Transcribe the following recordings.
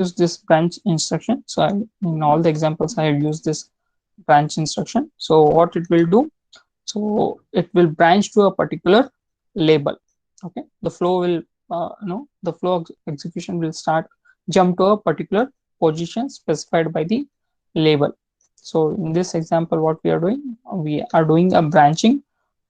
use this branch instruction. So in all the examples, I have used this branch instruction. So what it will do, so it will branch to a particular label. Okay, the flow will, the flow execution will start jump to a particular position specified by the label. So in this example, what we are doing a branching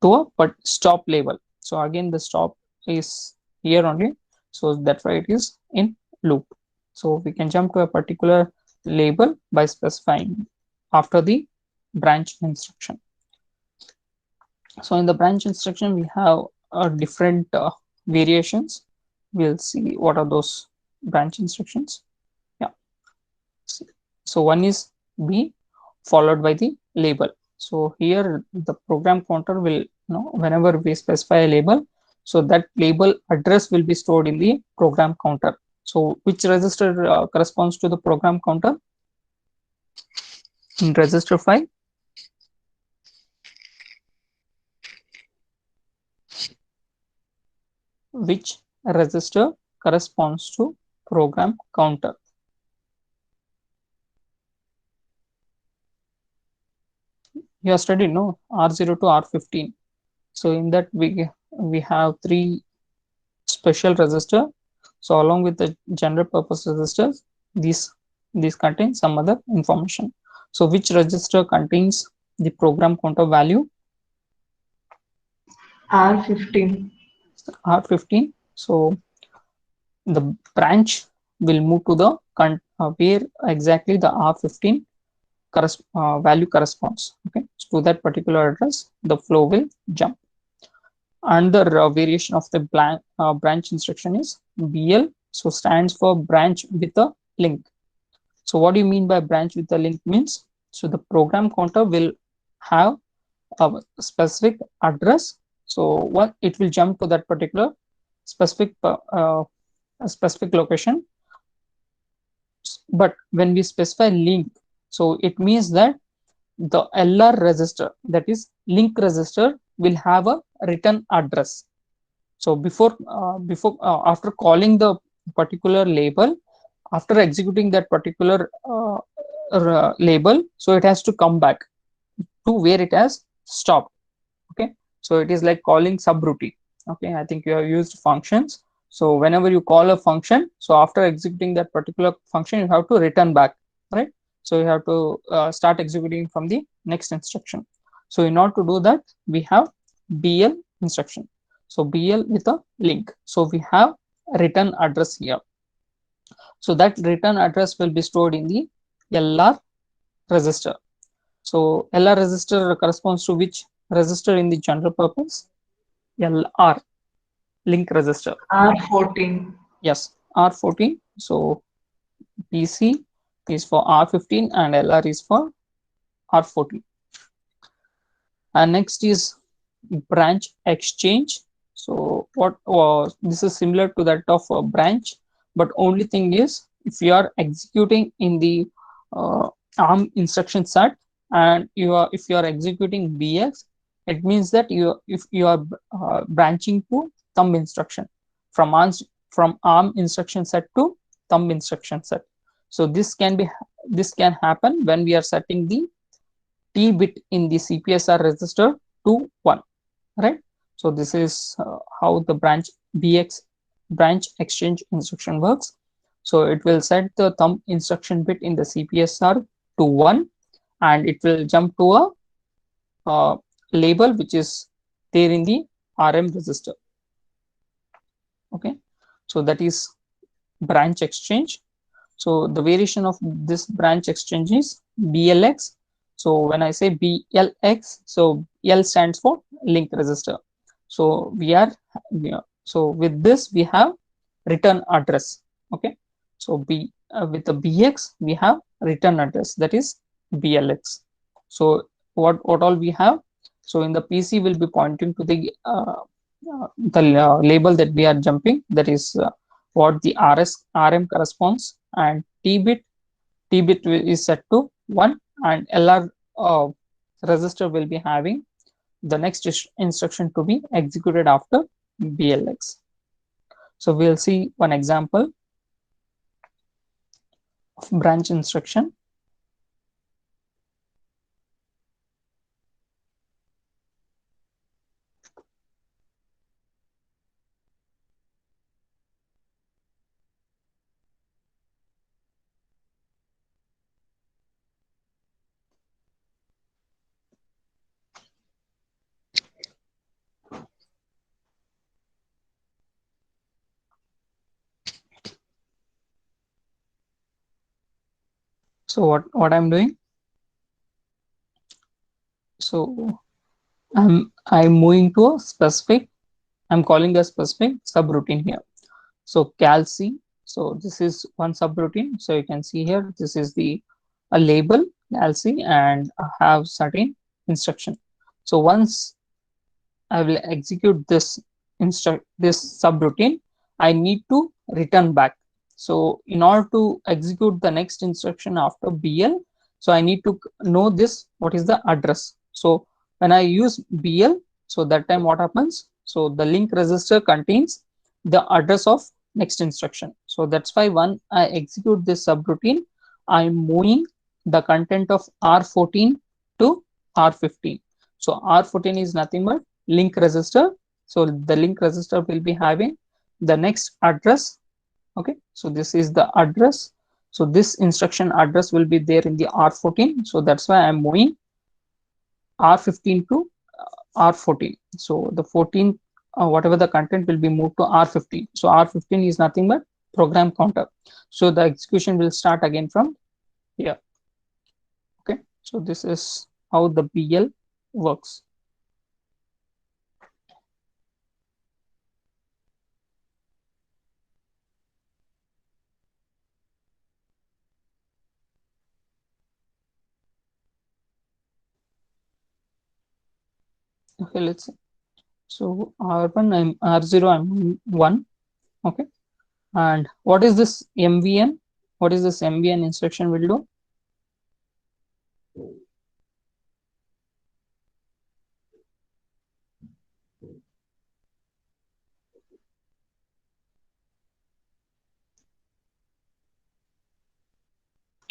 to a but stop label. So again, the stop is here only, so that's why it is in loop. So we can jump to a particular label by specifying after the branch instruction. So in the branch instruction, we have different variations. We'll see what are those branch instructions. Yeah. So one is B followed by the label. So here the program counter will, whenever we specify a label, so that label address will be stored in the program counter. So which register corresponds to the program counter in register file? Which register corresponds to program counter? You have studied, no, R0 to R15. So in that we have three special register. So along with the general purpose registers, these contain some other information. So which register contains the program counter value? R15. R15. So the branch will move to the where exactly the R15 value corresponds. Okay, so to that particular address, the flow will jump. Another variation of the branch instruction is BL. So stands for branch with a link. So what do you mean by branch with a link means? So the program counter will have a specific address. So what it will jump to that particular specific specific location. But when we specify link, so it means that the LR register, that is link register, will have a return address. So after calling the particular label, after executing that particular label, so it has to come back to where it has stopped. Okay, so it is like calling subroutine. Okay, I think you have used functions. So whenever you call a function, so after executing that particular function, you have to return back, right? So you have to start executing from the next instruction. So in order to do that, we have BL instruction. So BL with a link. So we have return address here. So that return address will be stored in the LR register. So LR register corresponds to which register in the general purpose? LR, link register. R14. Yes, R14. So PC is for R15 and LR is for R14. And next is branch exchange. So what this is similar to that of a branch, but only thing is if you are executing in the ARM instruction set and if you are executing BX, it means that if you are branching to thumb instruction from ARM instruction set to thumb instruction set. So this can happen when we are setting the T bit in the CPSR register to 1, right? So this is how the branch exchange instruction works. So it will set the thumb instruction bit in the CPSR to 1, and it will jump to a label which is there in the RM register. Okay, so that is branch exchange. So the variation of this branch exchange is BLX. So when I say BLX, so L stands for link register. So so with this we have return address. Okay, so with the BX we have return address, that is BLX. So what all we have? So in the PC will be pointing to the label that we are jumping, that is what the RM corresponds, and T bit is set to 1, and LR register will be having the next instruction to be executed after BLX. So we'll see one example. branch instruction. So what I'm doing, so I'm moving to a specific, I'm calling a specific subroutine here. So cal c, so this is one subroutine. So you can see here, this is the a label cal c, and I have certain instruction. So once I will execute this subroutine, I need to return back. So in order to execute the next instruction after BL, so I need to know this, what is the address. So when I use BL, so that time what happens? So the link register contains the address of next instruction. So that's why when I execute this subroutine, I'm moving the content of R14 to R15. So R14 is nothing but link register. So the link register will be having the next address. Okay, so this is the address. So this instruction address will be there in the R14. So that's why I'm moving R15 to R14. So the 14, whatever the content will be moved to R15. So R15 is nothing but program counter. So the execution will start again from here. Okay, so this is how the BL works. Okay, let's see. So R1, I'm R0, I'm 1. Okay. And what is this MVN? What is this MVN instruction will do?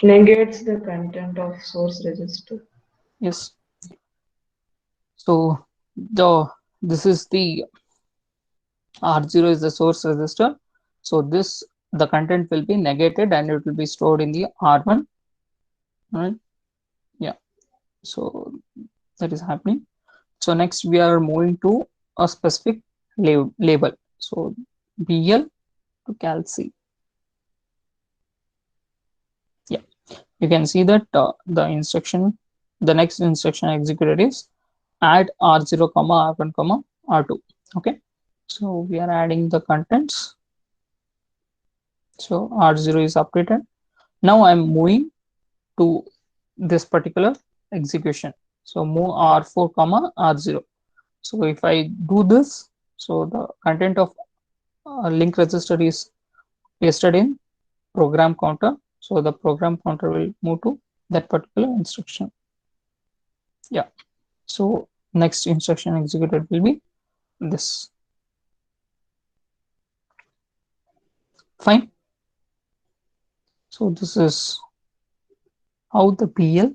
Negates the content of source register. Yes. So this is the R0 is the source register. So this, the content will be negated and it will be stored in the R1. Right? Yeah. So that is happening. So next we are moving to a specific label. So BL to cal C. Yeah. You can see that the next instruction executed is add R0 comma R1 comma R2. Okay, so we are adding the contents. So R0 is updated. Now I'm moving to this particular execution. So move R4 comma R0. So if I do this, so the content of link register is pasted in program counter. So the program counter will move to that particular instruction. Yeah. So next instruction executed will be this. Fine. So this is how the BL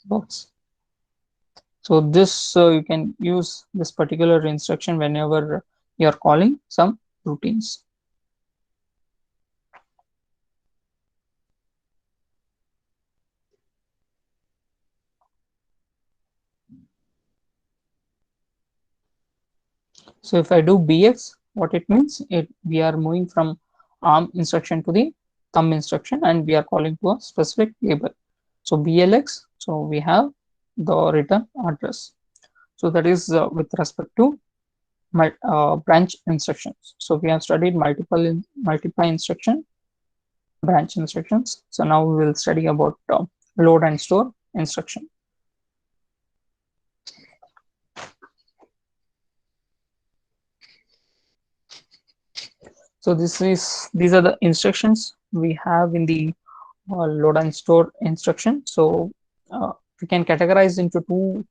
works. So this you can use this particular instruction whenever you're calling some routines. So if I do BX, what it means, we are moving from ARM instruction to the thumb instruction and we are calling to a specific label. So BLX, so we have the return address. So that is with respect to branch instructions. So we have studied multiply instruction, branch instructions. So now we will study about load and store instruction. So these are the instructions we have in the load and store instruction. So we can categorize into two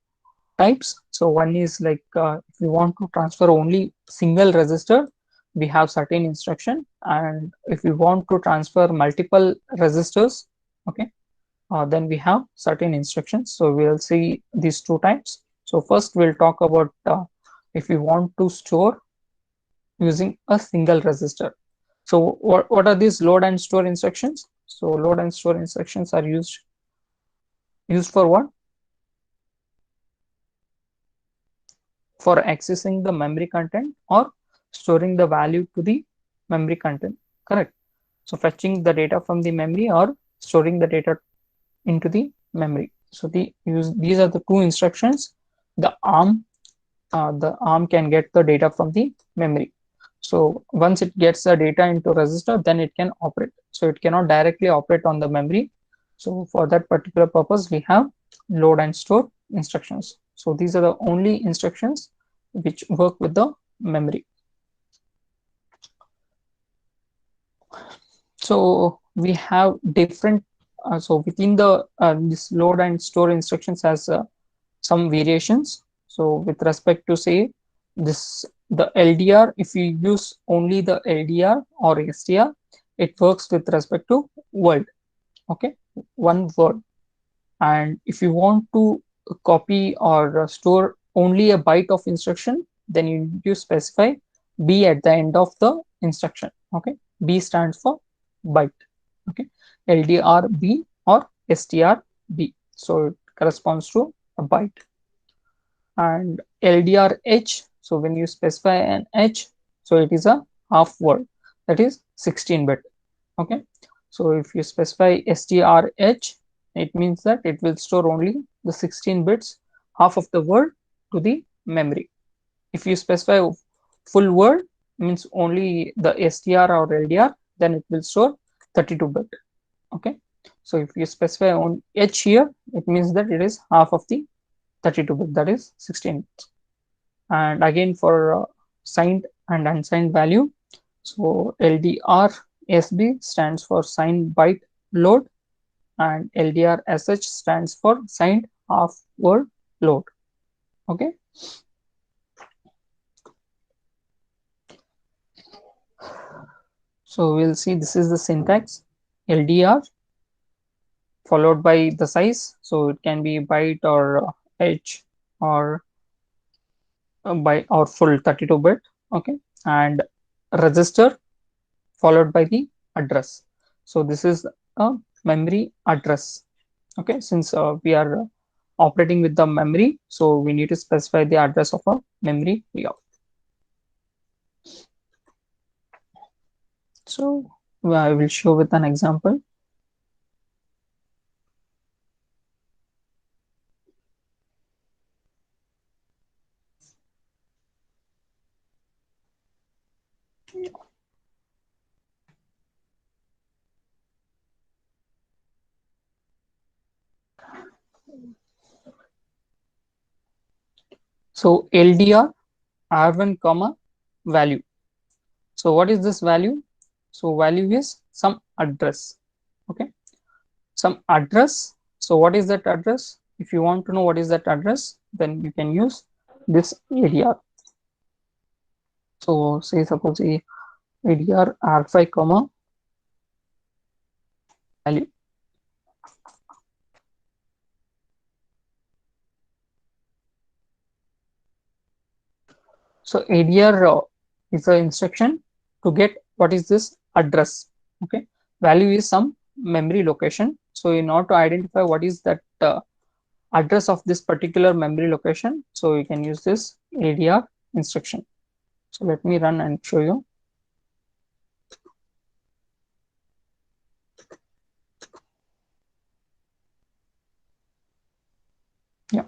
types. So one is like if you want to transfer only single register, we have certain instruction, and if we want to transfer multiple registers, Okay. Then we have certain instructions. So we'll see these two types. So first we'll talk about if we want to store using a single register. So what are these load and store instructions? So load and store instructions are used for what? For accessing the memory content or storing the value to the memory content. Correct. So fetching the data from the memory or storing the data into the memory. So these are the two instructions. The ARM can get the data from the memory. So once it gets the data into register, then it can operate. So it cannot directly operate on the memory. So for that particular purpose, we have load and store instructions. So these are the only instructions which work with the memory. So we have different, so within the this load and store instructions has some variations. So with respect to say this, the LDR, if you use only the LDR or STR, it works with respect to word. Okay, one word. And if you want to copy or store only a byte of instruction, then you need to specify B at the end of the instruction. Okay, B stands for byte. Okay, LDRB or STRB. So it corresponds to a byte. And LDRH, so when you specify an H, so it is a half word, that is 16-bit. Okay, so if you specify STRH, it means that it will store only the 16 bits, half of the word, to the memory. If you specify full word, means only the STR or LDR, then it will store 32-bit. Okay, so if you specify on H here, it means that it is half of the 32-bit, that is 16 bits. And again for signed and unsigned value, so LDR-SB stands for signed byte load, and LDR-SH stands for signed half word load. Okay. So we'll see, this is the syntax. LDR followed by the size, so it can be byte or H or byte or full 32-bit. Okay, and register followed by the address. So this is a memory address. Okay, since we are operating with the memory, so we need to specify the address of a memory layout. So I will show with an example. So LDR R1 comma value. So what is this value? So value is some address. Okay, some address. So what is that address? If you want to know what is that address, then you can use this ADR. So say suppose a ADR R5 comma value. So ADR is the instruction to get what is this address. Okay, value is some memory location. So in order to identify what is that address of this particular memory location, so you can use this ADR instruction. So let me run and show you. Yeah.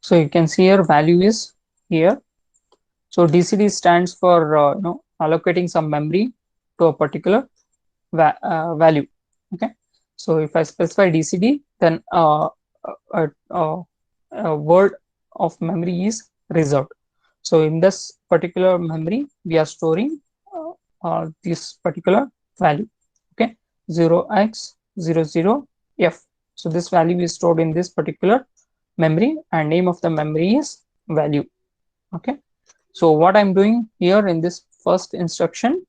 So you can see here value is here. So DCD stands for allocating some memory to a particular value. Okay. So if I specify DCD, then a word of memory is reserved. So in this particular memory, we are storing this particular value. Okay, 0x00f. So this value is stored in this particular memory, and name of the memory is value. Okay, so what I'm doing here in this first instruction,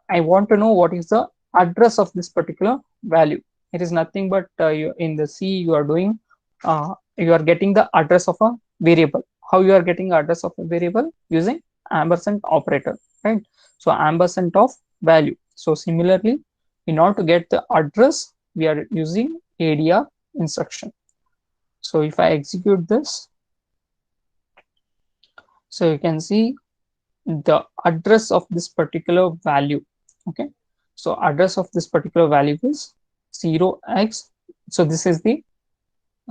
I want to know what is the address of this particular value. It is nothing but in the C you are doing, you are getting the address of a variable. How you are getting address of a variable? Using ampersand operator, right? So ampersand of value. So similarly, in order to get the address, we are using ADR instruction. So if I execute this, so you can see the address of this particular value. Okay, so address of this particular value is 0x. So this is the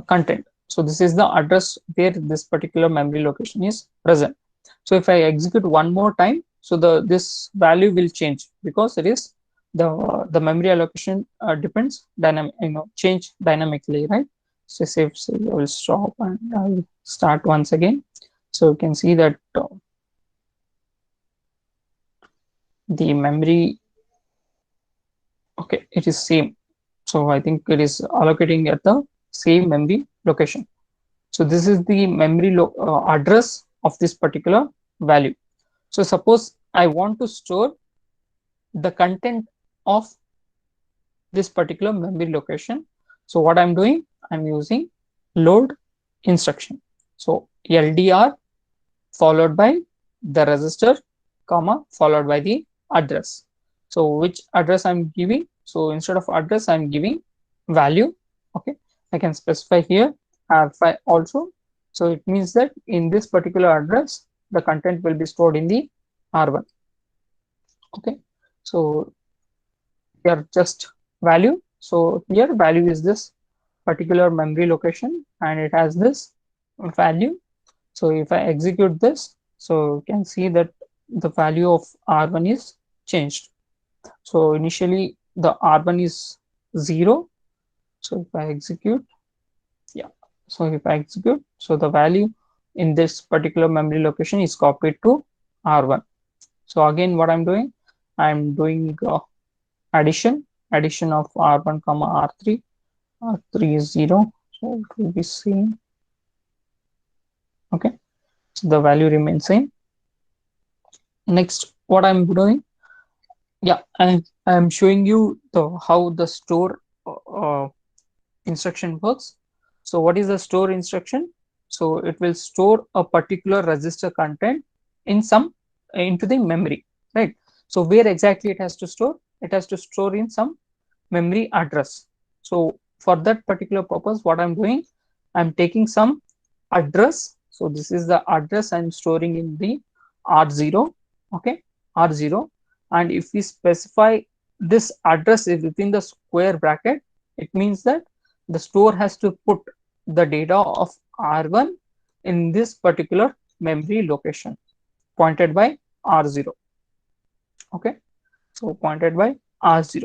content, so this is the address where this particular memory location is present. So if I execute one more time, so the this value will change, because it is the memory allocation depends dynamic, change dynamically, right? So say I will stop and I will start once again. So you can see that the memory, okay, it is same. So I think it is allocating at the same memory location. So this is the memory address of this particular value. So suppose I want to store the content of this particular memory location. So what I'm doing, I'm using load instruction. So LDR followed by the register, comma, followed by the address. So which address I'm giving? So instead of address, I'm giving value. Okay, I can specify here R5 also. So it means that in this particular address, the content will be stored in the R1. Okay, so here just value. So here value is this particular memory location, and it has this value. So if I execute this, so you can see that the value of R1 is changed. So initially the R1 is 0. So if I execute, yeah. So if I execute, so the value in this particular memory location is copied to R1. So again, what I'm doing, I'm doing addition of R1 comma R3. R3 is 0, so it will be same. Okay, so the value remains same. Next, what I'm doing, yeah, I'm showing you the how the store instruction works. So what is the store instruction? So it will store a particular register content in some into the memory, right? So where exactly it has to store? It has to store in some memory address. So for that particular purpose, what I'm doing, I'm taking some address. So this is the address I'm storing in the R0. Okay, R0. And if we specify this address is within the square bracket, it means that the store has to put the data of R1 in this particular memory location pointed by R0. Okay, so pointed by R0.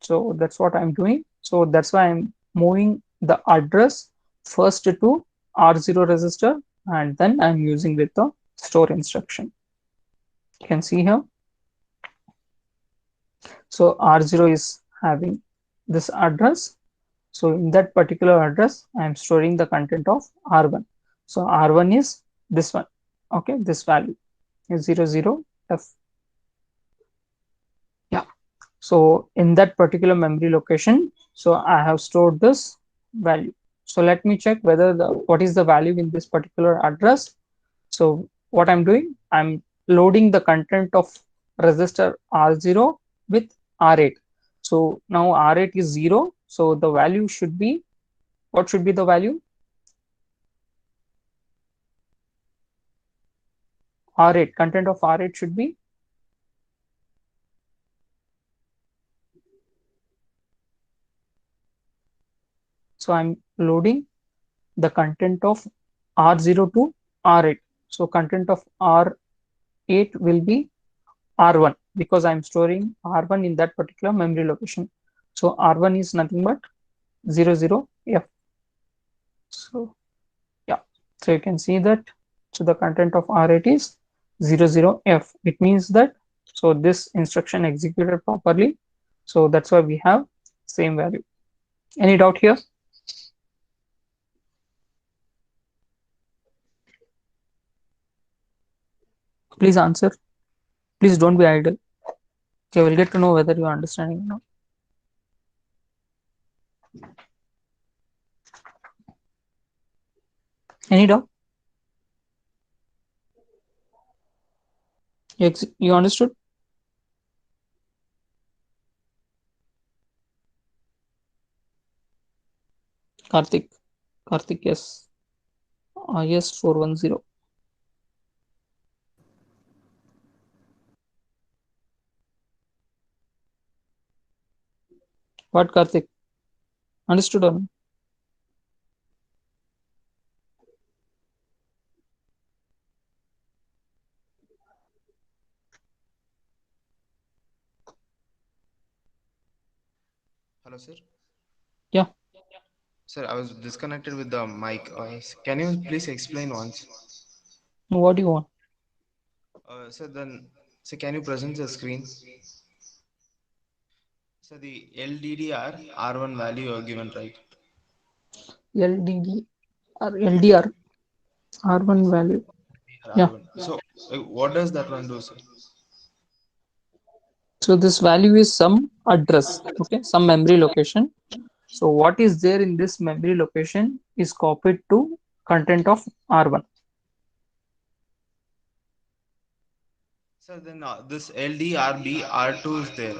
So that's what I'm doing. So that's why I'm moving the address first to R0 register, and then I'm using with the store instruction. You can see here. So R0 is having this address. So in that particular address, I am storing the content of R1. So R1 is this one. Okay, this value is 00F. Yeah. So in that particular memory location, so I have stored this value. So let me check whether what is the value in this particular address. So what I'm doing, I'm loading the content of register R0 with R8. So now R8 is 0. So the value should be, what should be the value? R8, content of R8 should be, so I'm loading the content of R0 to R8. So content of R8 will be R1, because I'm storing R1 in that particular memory location. So R1 is nothing but 00F. So yeah, so you can see that, so the content of R8 is 00F. It means that, so this instruction executed properly. So that's why we have same value. Any doubt here? Please answer. Please don't be idle. Okay, we'll get to know whether you're understanding or not. Any doubt? You understood? Karthik. Karthik, yes. Yes, 410. What, Karthik? Understood or not? Hello, sir. Yeah. Sir, I was disconnected with the mic. Can you please explain once? What do you want? Sir, then, sir, can you present the screen? So the LDDR R1 value are given, right? LDD or LDR R1 Yes, sir. value. Yeah. R1. So, what does that one do, sir? So this value is some address, okay, some memory location. So what is there in this memory location is copied to content of R1. Sir, then this LDRB R2 is there,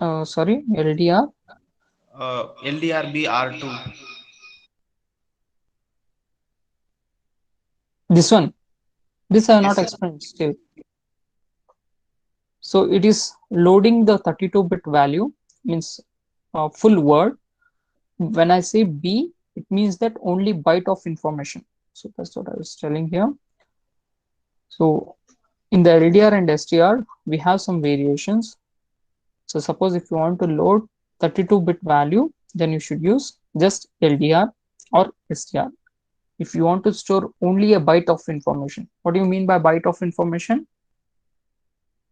right? Sorry, LDR. LDRB R2. This one. This I have Yes, not sir. explained still. So it is loading the 32-bit value, means full word. When I say B, it means that only byte of information. So that's what I was telling here. So in the LDR and STR, we have some variations. So suppose if you want to load 32-bit value, then you should use just LDR or STR. If you want to store only a byte of information, what do you mean by byte of information?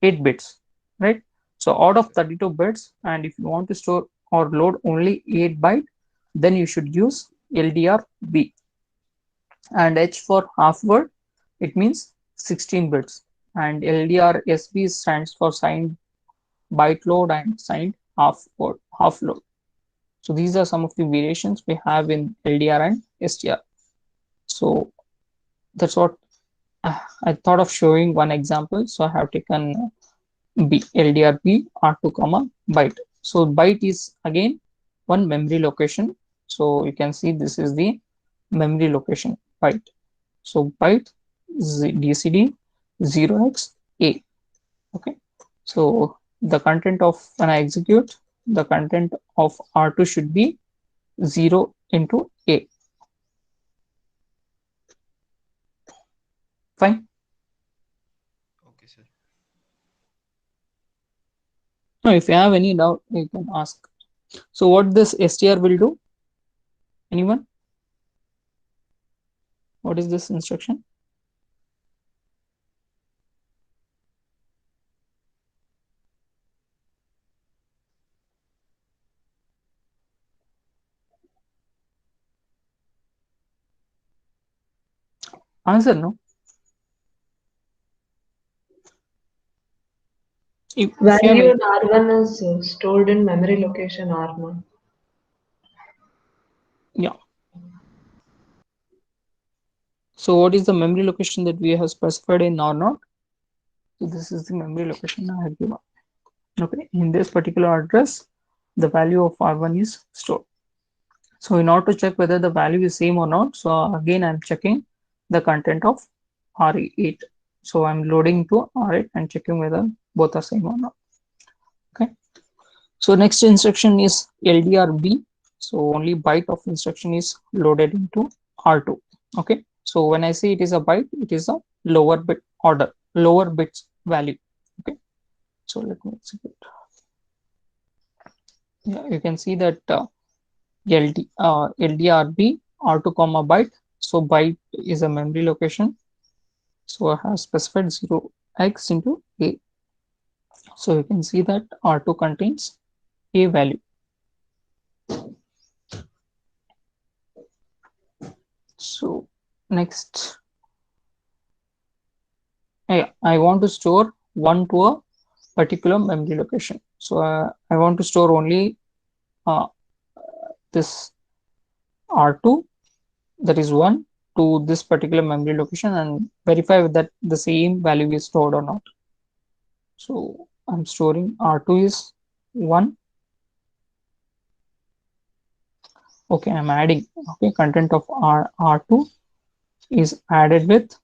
8 bits, right? So out of 32 bits, and if you want to store or load only 8 byte, then you should use LDRB. And H for half word, it means 16 bits. And LDRSB stands for signed byte load and signed half word, half load. So these are some of the variations we have in LDR and STR. So that's what I thought of showing one example. So I have taken LDRB R2 comma byte. So byte is again one memory location. So you can see this is the memory location byte. So byte DCD 0xA. Okay. So the content of when I execute, the content of R2 should be 0 into A. Fine. Okay, sir. Now, if you have any doubt, you can ask. So what this str will do? Anyone? What is this instruction? Answer no. If you have Value any, in R1 is stored in memory location R1. yeah. So what is the memory location that we have specified in or not? So this is the memory location I have given. Okay, in this particular address, the value of R1 is stored. So in order to check whether the value is same or not, so again I'm checking the content of R8. So I'm loading to R8 and checking whether both are same or not. Okay. So next instruction is LDRB. So only byte of instruction is loaded into R2. Okay. So when I say it is a byte, it is a lower bit order, lower bits value. Okay. So let me execute. Yeah, you can see that LDRB R2 comma byte. So byte is a memory location. So I have specified 0x into A. So you can see that R2 contains A value. So next, I want to store one to a particular memory location. So I want to store only uh, this R2, that is 1, to this particular memory location and verify that the same value is stored or not. So I'm storing R2 is 1. Okay, I'm adding. Okay, content of R2 is added with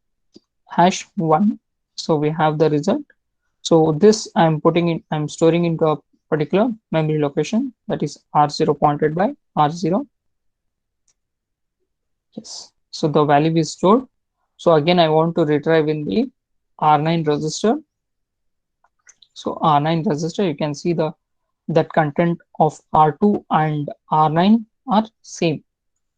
hash 1. So we have the result. So this I'm storing into a particular memory location, that is R0 pointed by R0. Yes. So the value is stored. So again, I want to retrieve in the R9 register. So R9 register, you can see that content of R2 and R9 are same.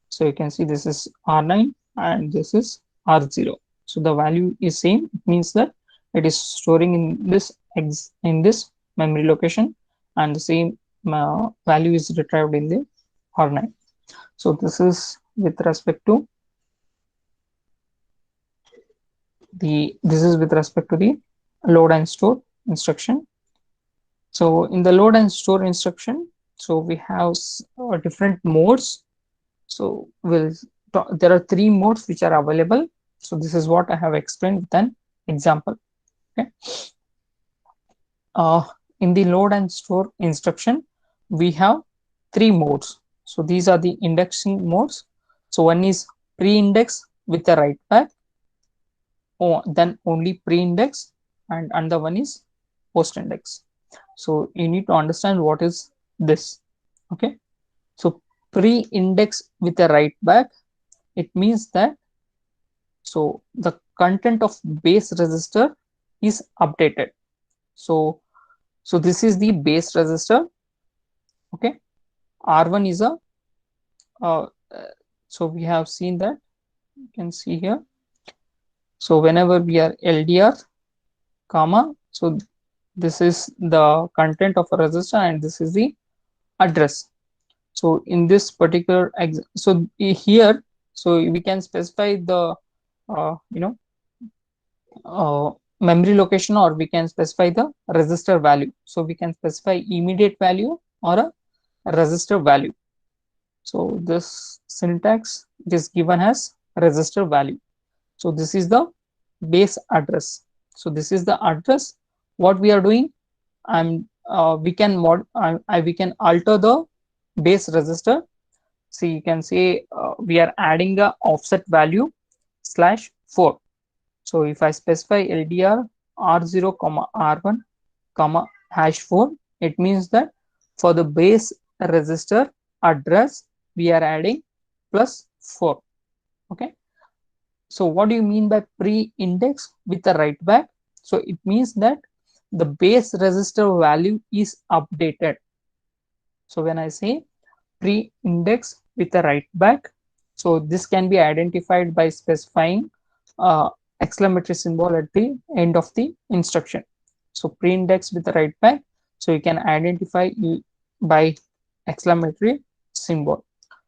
So you can see this is R9 and this is R0. So the value is same. It means that it is storing in this memory location, and the same value is retrieved in the R9. So this is with respect to the load and store instruction. So in the load and store instruction, so we have different modes. So there are three modes which are available. So this is what I have explained with an example. Okay. Uh, in the load and store instruction, we have three modes. So these are the indexing modes. So one is pre-index with a write back, or then only pre-index, and another one is post-index. So you need to understand what is this. Okay. So pre-index with a write back, it means that so the content of base register is updated. So this is the base register. Okay. R1 is a uh, so we have seen that, you can see here. So whenever we are LDR comma, so this is the content of a register and this is the address. So in this particular so here, so we can specify the uh, you know memory location, or we can specify the register value. So we can specify immediate value or a register value. So this syntax, it is given as register value. So this is the base address. So this is the address. What we are doing, we can we can alter the base register. So you can say we are adding a offset value /4. So if I specify LDR R0 comma R1 comma #4, it means that for the base register address we are adding +4. Okay. So what do you mean by pre-index with a write back? So it means that the base register value is updated. So when I say pre-index with a write back, so this can be identified by specifying exclamatory symbol at the end of the instruction. So pre-index with a write back, so you can identify by exclamatory symbol.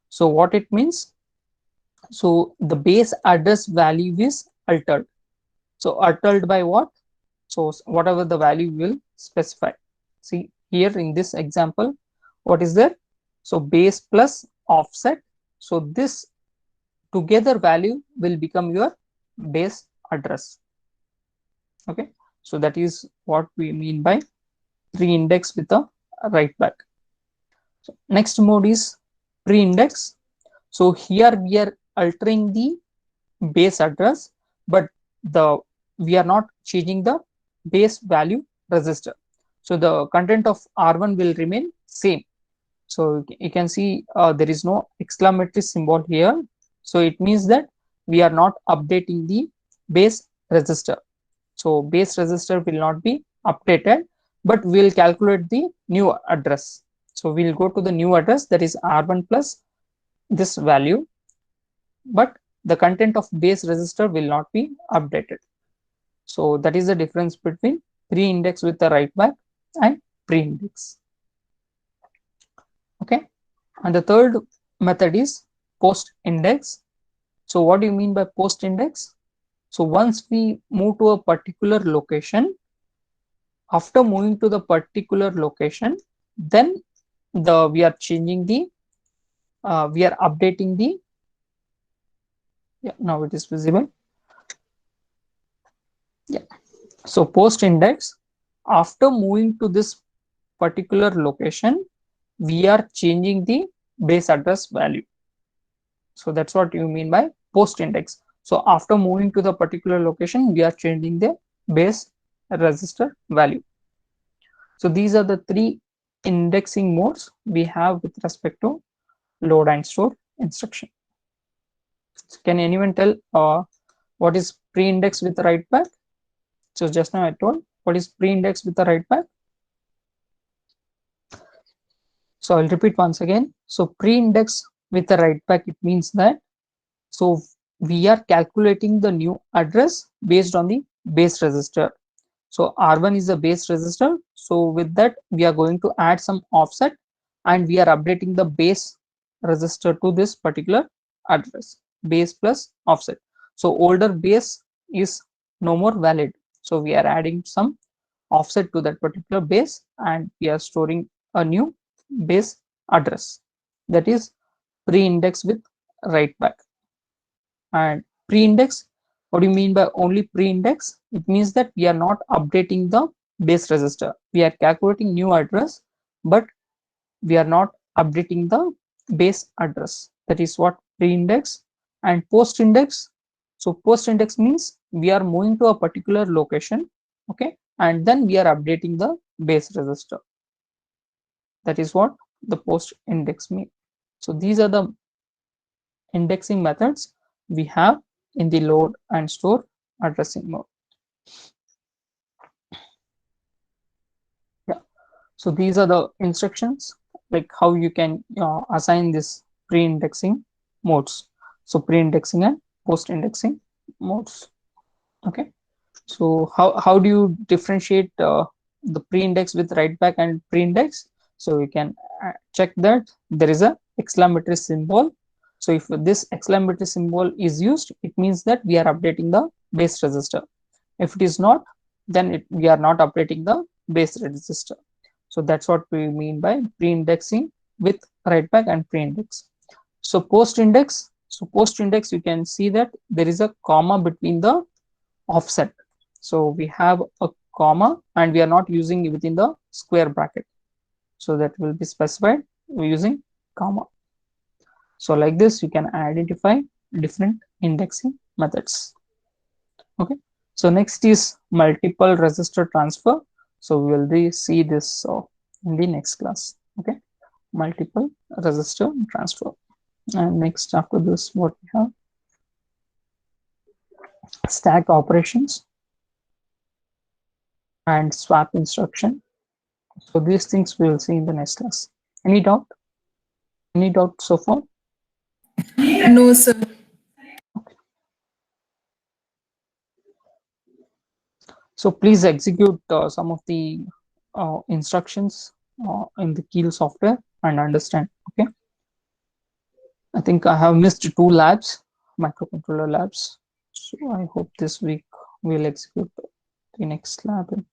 So what it means, so the base address value is altered. So altered by what? So whatever the value will specify. See here in this example, what is there? So base plus offset. So this together value will become your base address. Okay. So that is what we mean by pre-index with a write back. So next mode is pre-index. So here we are altering the base address, but we are not changing the base value register. So the content of R1 will remain same. So you can see there is no exclamatory symbol here. So it means that we are not updating the base register. So base register will not be updated, but we'll calculate the new address. So we'll go to the new address, that is R1 plus this value, but the content of base register will not be updated. So that is the difference between pre-index with the write back and pre-index. Okay. And the third method is post-index. So what do you mean by post-index? So once we move to a particular location, after moving to the particular location, then we are changing the we are updating the, yeah, now it is visible. Yeah. So post index, after moving to this particular location, we are changing the base address value. So that's what you mean by post index. So after moving to the particular location, we are changing the base register value. So these are the three indexing modes we have with respect to load and store instruction. So can anyone tell what is pre-index with write back? So just now I told what is pre-index with the write back. So I'll repeat once again. So pre-index with the write back, it means that so we are calculating the new address based on the base register. So R1 is the base register. So with that, we are going to add some offset and we are updating the base register to this particular address, base plus offset. So older base is no more valid. So we are adding some offset to that particular base and we are storing a new base address, that is pre-index with write back. And pre-index, what do you mean by only pre-index? It means that we are not updating the base register. We are calculating new address, but we are not updating the base address. That is what pre-index. And post-index, so post-index means we are moving to a particular location, okay, and then we are updating the base register. That is what the post-index means. So these are the indexing methods we have in the load and store addressing mode. Yeah. So these are the instructions, like how you can assign this pre-indexing modes. So pre-indexing and post-indexing modes. Okay. So how do you differentiate the pre-index with write back and pre-index? So you can check that there is a exclamatory symbol. So if this exclamatory symbol is used, it means that we are updating the base register. If it is not, then we are not updating the base register. So that's what we mean by pre-indexing with write back and pre-index. So post-index, you can see that there is a comma between the offset. So we have a comma and we are not using within the square bracket. So that will be specified using comma. So like this, you can identify different indexing methods. Okay. So next is multiple register transfer. So we will see this in the next class. Okay. Multiple register transfer. And next after this, what we have? Stack operations and swap instruction. So these things we will see in the next class. Any doubt? Any doubt so far? No, sir. Okay. So please execute some of the instructions in the Keel software and understand. Okay. I think I have missed 2 labs, microcontroller labs. So I hope this week we'll execute the next lab.